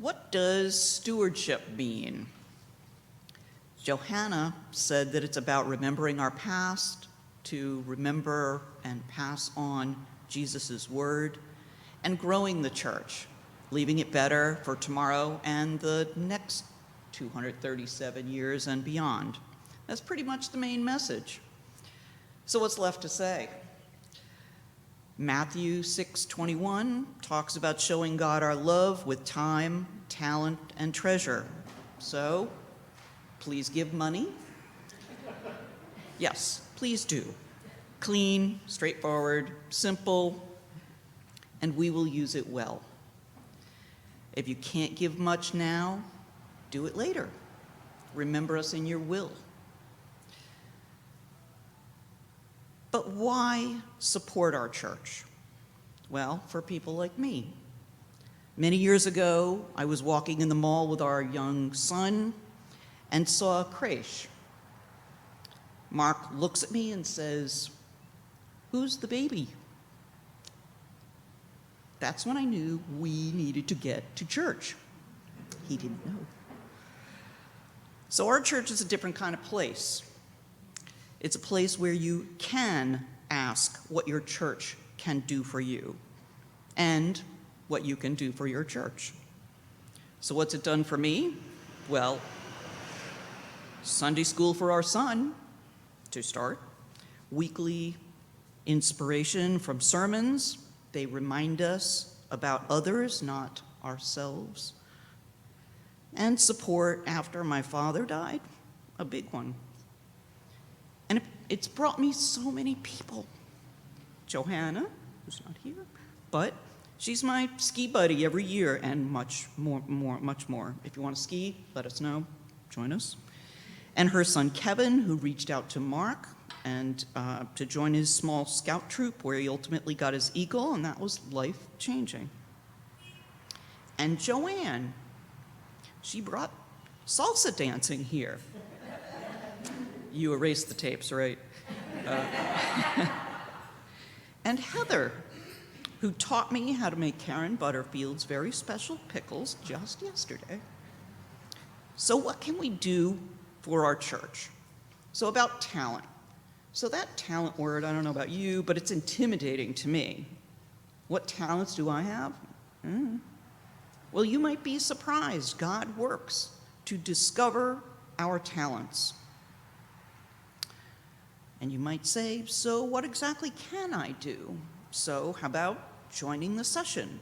What does stewardship mean? Johanna said that it's about remembering our past, to remember and pass on Jesus' word, and growing the church, leaving it better for tomorrow and the next 237 years and beyond. That's pretty much the main message. So what's left to say? Matthew 6:21 talks about showing God our love with time, talent, and treasure. So, please give money. Yes, please do. Clean, straightforward, simple, and we will use it well. If you can't give much now, do it later. Remember us in your will. But why support our church? Well, for people like me. Many years ago, I was walking in the mall with our young son and saw a creche. Mark looks at me and says, "Who's the baby?" That's when I knew we needed to get to church. He didn't know. So our church is a different kind of place. It's a place where you can ask what your church can do for you and what you can do for your church. So what's it done for me? Well, Sunday school for our son, to start. Weekly inspiration from sermons. They remind us about others, not ourselves. And support after my father died, a big one. And it's brought me so many people. Johanna, who's not here, but she's my ski buddy every year, and much more. If you want to ski, let us know, join us. And her son Kevin, who reached out to Mark and to join his small scout troop, where he ultimately got his eagle, and that was life-changing. And Joanne, she brought salsa dancing here. You erased the tapes, right? And Heather, who taught me how to make Karen Butterfield's very special pickles just yesterday. So what can we do for our church? So about talent. So that talent word, I don't know about you, but it's intimidating to me. What talents do I have? Well, you might be surprised. God works to discover our talents. And you might say, so what exactly can I do? So how about joining the session?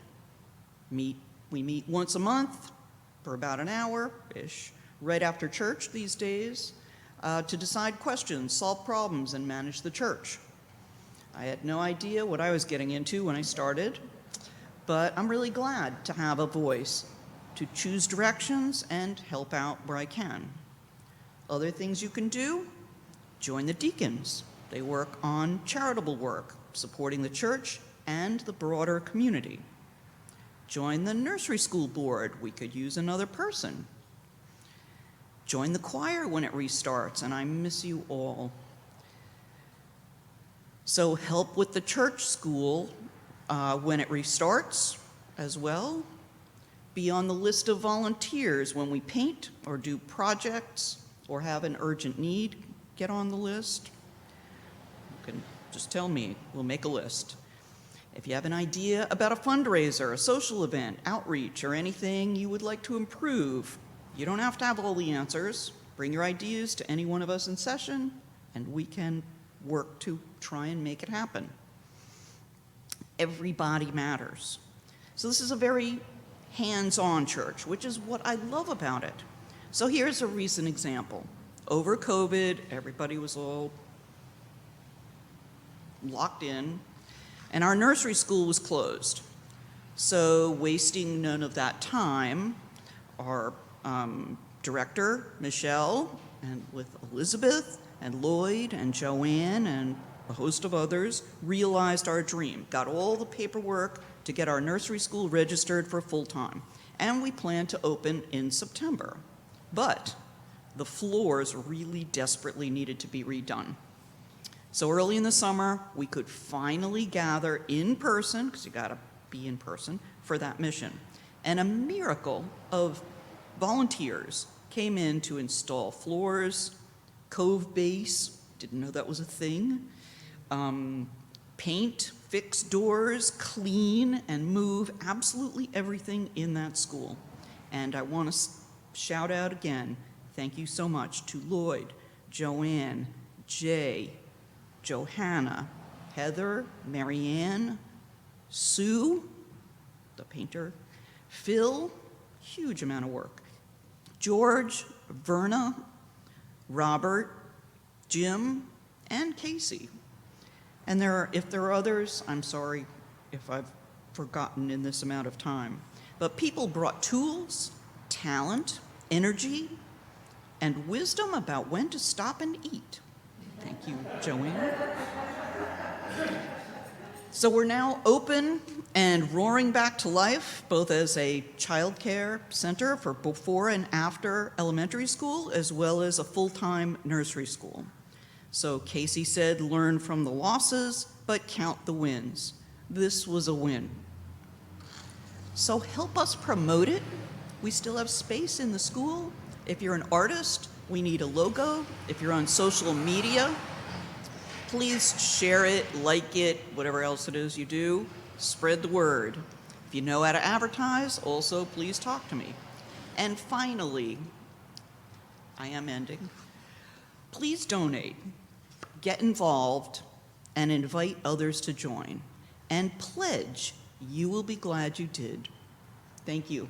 We meet once a month for about an hour-ish, right after church these days, to decide questions, solve problems, and manage the church. I had no idea what I was getting into when I started, but I'm really glad to have a voice to choose directions and help out where I can. Other things you can do: join the deacons. They work on charitable work, supporting the church and the broader community. Join the nursery school board. We could use another person. Join the choir when it restarts, and I miss you all. So help with the church school when it restarts as well. Be on the list of volunteers when we paint or do projects or have an urgent need. Get on the list. You can just tell me, we'll make a list. If you have an idea about a fundraiser, a social event, outreach, or anything you would like to improve, you don't have to have all the answers. Bring your ideas to any one of us in session, and we can work to try and make it happen. Everybody matters. So this is a very hands-on church, which is what I love about it. So here's a recent example. Over COVID, everybody was all locked in, and our nursery school was closed. So wasting none of that time, our director, Michelle, and with Elizabeth and Lloyd and Joanne and a host of others, realized our dream, got all the paperwork to get our nursery school registered for full-time. And we plan to open in September. But the floors really desperately needed to be redone. So early in the summer, we could finally gather in person, because you gotta be in person, for that mission. and a miracle of volunteers came in to install floors, cove base, didn't know that was a thing, paint, fix doors, clean, and move absolutely everything in that school. And I want to shout out again, thank you so much to Lloyd, Joanne, Jay, Johanna, Heather, Marianne, Sue, the painter, Phil, huge amount of work, George, Verna, Robert, Jim, and Casey. And if there are others, I'm sorry if I've forgotten in this amount of time. But people brought tools, talent, energy, and wisdom about when to stop and eat. Thank you, Joanne. So we're now open and roaring back to life, both as a child care center for before and after elementary school, as well as a full-time nursery school. So Casey said, learn from the losses, but count the wins. This was a win. So help us promote it. We still have space in the school. If you're an artist, we need a logo. If you're on social media, please share it, like it, whatever else it is you do. Spread the word. If you know how to advertise, also please talk to me. And finally, I am ending. Please donate, get involved, and invite others to join. And pledge, you will be glad you did. Thank you.